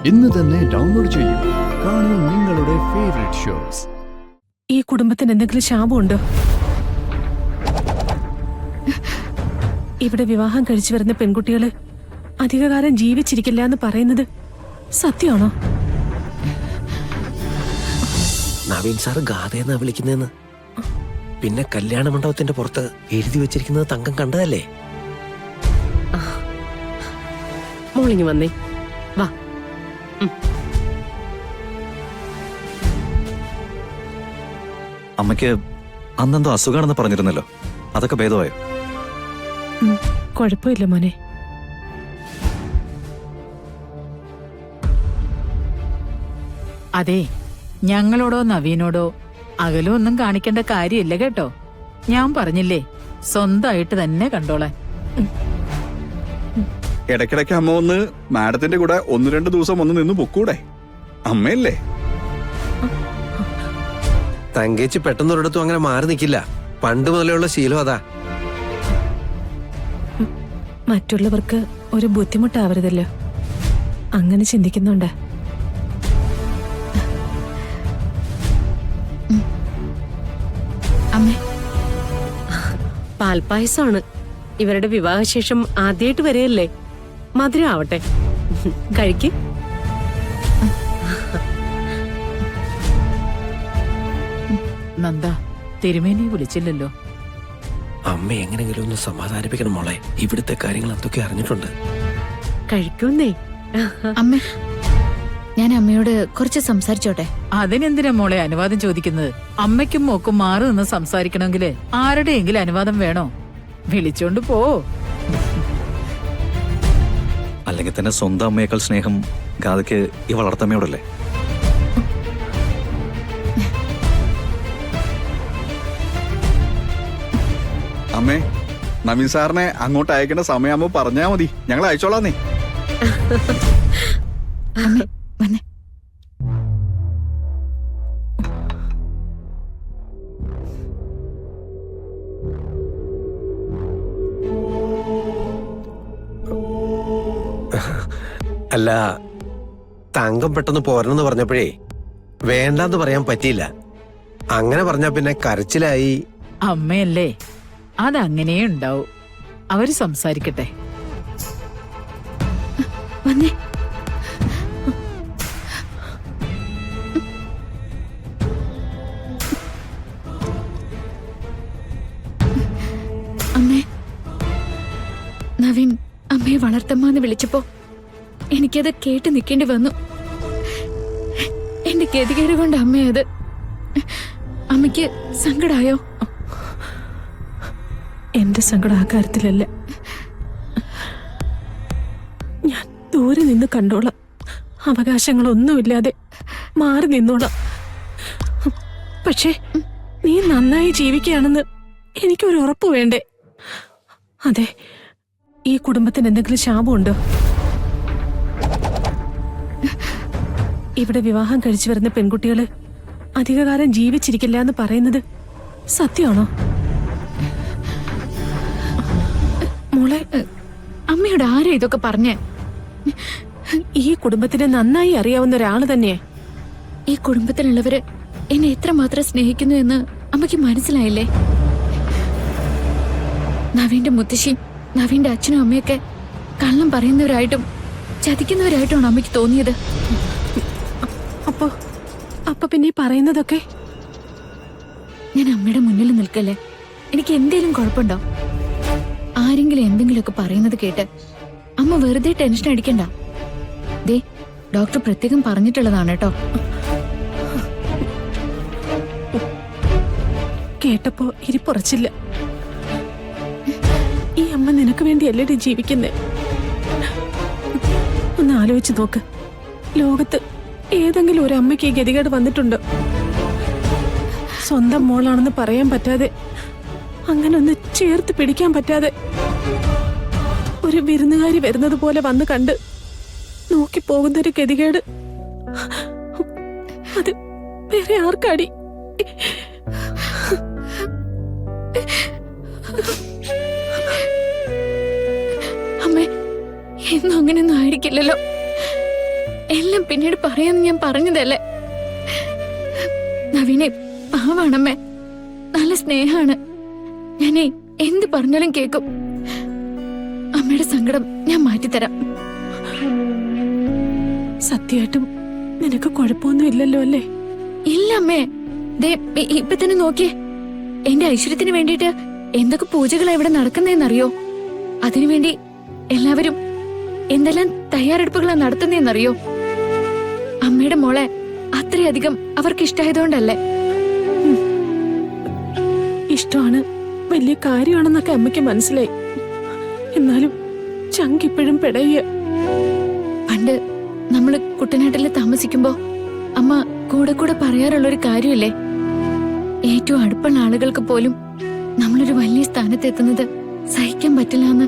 ഇന്ന് തന്നെ ഡൗൺലോഡ് ചെയ്യൂ. കാണൂ നിങ്ങളുടെ ഫേവറേറ്റ് ഷോസ്. ഈ കുടുംബത്തിന് എന്തെങ്കിലും ശാപമുണ്ടോ? ഇവിടെ വിവാഹം കഴിച്ചു വരുന്ന പെൺകുട്ടികള് അധികകാലം ജീവിച്ചിരിക്കില്ല എന്ന് പറയുന്നത് സത്യമാണോ? നവീൻ സാറ് ഗാഥയെന്നാ വിളിക്കുന്നതെന്ന്. പിന്നെ കല്യാണ മണ്ഡപത്തിന്റെ പുറത്ത് എഴുതി വെച്ചിരിക്കുന്നത് തങ്കം കണ്ടതല്ലേ? മോളിങ് വന്നേ, വാ. അമ്മയ്ക്ക് അന്നെന്തോ അസുഖമാണെന്ന് പറഞ്ഞിരുന്നല്ലോ, അതൊക്കെ ഭേദമായോ? കുഴപ്പമില്ല മോനെ. അതെ, ഞങ്ങളോടോ നവീനോടോ അകലൊന്നും കാണിക്കേണ്ട കാര്യമില്ല കേട്ടോ. ഞാൻ പറഞ്ഞില്ലേ, സ്വന്തമായിട്ട് തന്നെ കണ്ടോളാൻ. ഇടയ്ക്കിടയ്ക്ക് അമ്മ ഒന്ന് മാഡത്തിന്റെ കൂടെ 1-2 ദിവസം വന്ന് നിന്ന് പൊക്കൂടെ? അമ്മയല്ലേ? തങ്കേച്ചി പെട്ടെന്നൊരിടത്തും അങ്ങനെ മാറി നിൽക്കില്ല. പണ്ട് മുതലുള്ള ശീലം അതാ. മറ്റുള്ളവർക്ക് ഒരു ബുദ്ധിമുട്ടാവരുതല്ലോ, അങ്ങനെ ചിന്തിക്കുന്നുണ്ട്. അമ്മേ, പാൽപ്പായസമാണ്. ഇവരുടെ വിവാഹശേഷം ആദ്യമായിട്ട് വരെയല്ലേ, മധുരം ആവട്ടെ. കഴിക്ക്. നന്ദ, തിരുമേനി വിളിച്ചില്ലല്ലോ. അമ്മ എങ്ങനെങ്കിലും ഒന്ന് സമാധാനിപ്പിക്കണം മോളെ. ഇവിടുത്തെ കാര്യങ്ങൾ എന്തൊക്കെ അറിഞ്ഞിട്ടുണ്ട്. കഴിക്കുന്നേ. അമ്മ, ഞാൻ അമ്മയോട് കുറച്ച് സംസാരിച്ചോട്ടെ? അതിനെന്തിനാ മോളെ അനുവാദം ചോദിക്കുന്നത്? അമ്മയ്ക്കും മോക്കും മാറി നിന്ന് സംസാരിക്കണമെങ്കില് ആരുടെയെങ്കിലും അനുവാദം വേണോ? വിളിച്ചോണ്ട് പോ. അല്ലെങ്കിൽ തന്നെ സ്വന്തം അമ്മയേക്കാൾ സ്നേഹം ഗാഥയ്ക്ക് ഈ വളർത്തമ്മയോടല്ലേ? അമ്മേ, നവീൻ സാറിനെ അങ്ങോട്ട് അയക്കേണ്ട സമയമാകുമ്പോ പറഞ്ഞാ മതി, ഞങ്ങൾ അയച്ചോളാന്നേ. അമ്മേ, വന്നേ. അല്ല, തങ്കം പെട്ടെന്ന് പോരണമെന്ന് പറഞ്ഞപ്പോഴേ വേണ്ടാന്ന് പറയാൻ പറ്റിയില്ല. അങ്ങനെ പറഞ്ഞാ പിന്നെ കരച്ചിലായി. അമ്മയല്ലേ, അതങ്ങനെ ഉണ്ടാവും. അവര് സംസാരിക്കട്ടെ. വന്നേ. അമ്മേ, നവീൻ അമ്മയെ വളർത്തമ്മന്ന് വിളിച്ചപ്പോ എനിക്കത് കേട്ട് നിൽക്കേണ്ടി വന്നു. എന്റെ ഗതികേട് കൊണ്ട് അമ്മയത്. അമ്മയ്ക്ക് സങ്കടായോ? എന്റെ സങ്കടം ആ കാര്യത്തിലല്ല. ഞാൻ ദൂരെ നിന്ന് കണ്ടോളാം, അവകാശങ്ങളൊന്നുമില്ലാതെ മാറി നിന്നോളാം. പക്ഷേ നീ നന്നായി ജീവിക്കുകയാണെന്ന് എനിക്കൊരു ഉറപ്പ് വേണ്ടേ? അതെ, ഈ കുടുംബത്തിന് എന്തെങ്കിലും ശാപമുണ്ടോ? ഇവിടെ വിവാഹം കഴിച്ചു വരുന്ന പെൺകുട്ടികള് അധികകാലം ജീവിച്ചിരിക്കില്ല എന്ന് പറയുന്നത് സത്യമാണോ? മോളെ, അമ്മയോട് ആരാ ഇതൊക്കെ പറഞ്ഞേ? ഈ കുടുംബത്തിനെ നന്നായി അറിയാവുന്ന ഒരാള് തന്നെയാ. ഈ കുടുംബത്തിലുള്ളവര് എന്നെ എത്രമാത്രം സ്നേഹിക്കുന്നു എന്ന് അമ്മയ്ക്ക് മനസ്സിലായില്ലേ? നവീന്റെ മുത്തശ്ശിയും നവീന്റെ അച്ഛനും അമ്മയൊക്കെ കള്ളം പറയുന്നവരായിട്ടും ചതിക്കുന്നവരായിട്ടുമാണ് അമ്മയ്ക്ക് തോന്നിയത്. അപ്പൊ പിന്നെ ഈ പറയുന്നതൊക്കെ? ഞാൻ അമ്മയുടെ മുന്നിൽ നിൽക്കല്ലേ, എനിക്ക് എന്തേലും കുഴപ്പമുണ്ടോ? ആരെങ്കിലും എന്തെങ്കിലുമൊക്കെ പറയുന്നത് കേട്ട് അമ്മ വെറുതെ ടെൻഷൻ അടിക്കണ്ട. ദേ, ഡോക്ടർ പ്രത്യേകം പറഞ്ഞിട്ടുള്ളതാണ് കേട്ടോ. കേട്ടപ്പോ ഇരിപ്പുറച്ചില്ല. ഈ അമ്മ നിനക്ക് വേണ്ടിയല്ലേ ജീവിക്കുന്നേ? ഒന്ന് ആലോചിച്ച് നോക്ക്. ലോകത്ത് ഏതെങ്കിലും ഒരു അമ്മയ്ക്ക് ഈ ഗതികേട് വന്നിട്ടുണ്ടോ? സ്വന്തം മോളാണെന്ന് പറയാൻ പറ്റാതെ, അങ്ങനെ ഒന്ന് ചേർത്ത് പിടിക്കാൻ പറ്റാതെ, ഒരു വിരുന്നുകാരി വരുന്നത് പോലെ വന്ന് കണ്ട് നോക്കിപ്പോകുന്നൊരു ഗതികേട്, അത് വേറെ ആർക്കാടി? അമ്മേ, എന്നും അങ്ങനെയൊന്നും ആയിരിക്കില്ലല്ലോ. എല്ലാം പിന്നീട് പറയാന്ന് ഞാൻ പറഞ്ഞതല്ലേ. നവീനെ പാവാണമ്മേ, നല്ല സ്നേഹാണ്. ഞാനേ എന്ത് പറഞ്ഞാലും കേക്കും. അമ്മയുടെ സങ്കടം ഞാൻ മാറ്റിത്തരാം. സത്യമായിട്ടും നിനക്ക് കുഴപ്പമൊന്നും ഇല്ലല്ലോ അല്ലേ? ഇല്ല അമ്മേ, ദേ ഇപ്പൊ തന്നെ നോക്കിയേ. എന്റെ ഐശ്വര്യത്തിന് വേണ്ടിയിട്ട് എന്തൊക്കെ പൂജകളാ ഇവിടെ നടക്കുന്നതെന്നറിയോ? അതിനുവേണ്ടി എല്ലാവരും എന്തെല്ലാം തയ്യാറെടുപ്പുകളാ നടത്തുന്നതെന്നറിയോ? അമ്മയുടെ മോളെ അത്രയധികം അവർക്ക് ഇഷ്ടമായതുകൊണ്ടല്ലേ. ഇഷ്ടമാണ്, വലിയ കാര്യമാണെന്നൊക്കെ അമ്മയ്ക്ക് മനസ്സിലായി. എന്നാലും ചങ്കിപ്പോഴും പിടയ്യ. പണ്ട് നമ്മള് കുട്ടനാട്ടില് താമസിക്കുമ്പോ അമ്മ കൂടെ കൂടെ പറയാറുള്ളൊരു കാര്യമില്ലേ, ഏറ്റവും അടുപ്പുള്ള ആളുകൾക്ക് പോലും നമ്മളൊരു വലിയ സ്ഥാനത്തെത്തുന്നത് സഹിക്കാൻ പറ്റില്ല എന്ന്.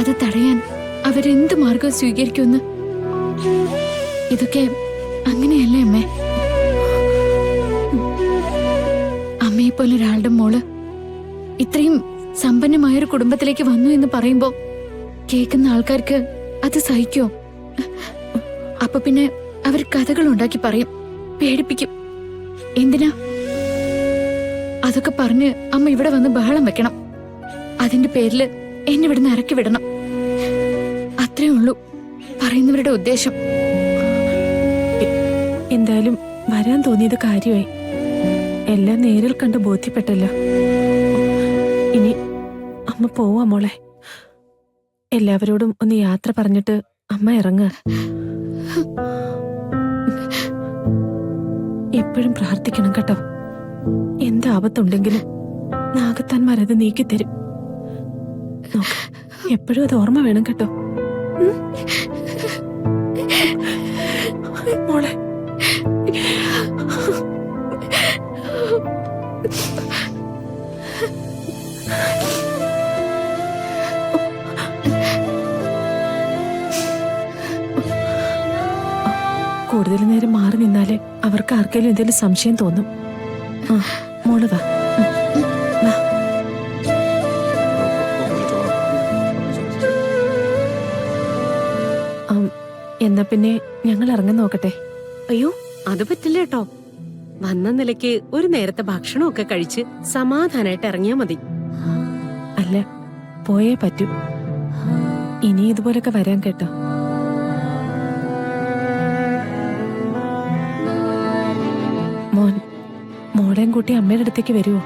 അത് തടയാൻ അവരെന്ത് മാർഗം സ്വീകരിക്കുമെന്ന്. ഇതൊക്കെ അങ്ങനെയല്ലേ അമ്മേ? അമ്മയെ പോലെ ഒരാളുടെ മോള് ഇത്രയും സമ്പന്നമായൊരു കുടുംബത്തിലേക്ക് വന്നു എന്ന് പറയുമ്പോ കേൾക്കുന്ന ആൾക്കാർക്ക് അത് സഹിക്കോ? അപ്പൊ പിന്നെ അവർ കഥകൾ ഉണ്ടാക്കി പറയും, പേടിപ്പിക്കും. എന്തിനാ? അതൊക്കെ പറഞ്ഞ് അമ്മ ഇവിടെ വന്ന് ബഹളം വെക്കണം. അതിന്റെ പേരില് എന്നെ ഇവിടുന്ന് ഇറക്കി വിടണം. അത്രേ ഉള്ളൂ പറയുന്നവരുടെ ഉദ്ദേശം. എന്തായാലും വരാൻ തോന്നിയത് കാര്യമായി. എല്ലാം നേരിൽ കണ്ട് ബോധ്യപ്പെട്ടല്ലോ. ഇനി അമ്മ പോവാ മോളെ. എല്ലാവരോടും ഒന്ന് യാത്ര പറഞ്ഞിട്ട് അമ്മ ഇറങ്ങുക. എപ്പോഴും പ്രാർത്ഥിക്കണം കേട്ടോ. എന്താപത്തുണ്ടെങ്കിലും നാഗത്താന്മാരത് നീക്കിത്തരും. നോക്ക്, എപ്പോഴും അത് ഓർമ്മ വേണം കേട്ടോ. മോളെ, കൂടുതൽ നേരം മാറി നിന്നാലേ അവർക്ക് ആർക്കെങ്കിലും എന്തെങ്കിലും സംശയം തോന്നും. ആ, മോള് വാ. വാ. എന്നാ പിന്നെ ഞങ്ങൾ ഇറങ്ങാൻ നോക്കട്ടെ. അയ്യോ, അത് പറ്റില്ല കേട്ടോ. വന്ന നിലയ്ക്ക് ഒരു നേരത്തെ ഭക്ഷണമൊക്കെ കഴിച്ച് സമാധാനായിട്ട് ഇറങ്ങിയാ മതി. അല്ല, പോയേ പറ്റൂ. ഇനി ഇതുപോലൊക്കെ വരാൻ കേട്ടോ. മോൻ മോളെയും കൂട്ടി അമ്മയുടെ അടുത്തേക്ക് വരുമോ?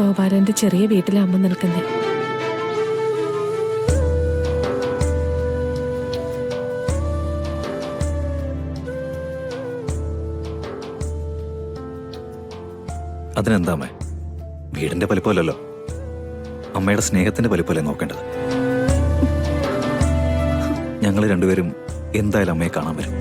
ഗോപാലന്റെ ചെറിയ വീട്ടിലെ അമ്മ നിൽക്കുന്നേ. അതിനെന്താ അമ്മേ, വീടിന്റെ വലിപ്പമല്ലല്ലോ, അമ്മയുടെ സ്നേഹത്തിന്റെ വലിപ്പമല്ലേ നോക്കേണ്ടത്. ഞങ്ങൾ രണ്ടുപേരും എന്തായാലും അമ്മയെ കാണാൻ വരും.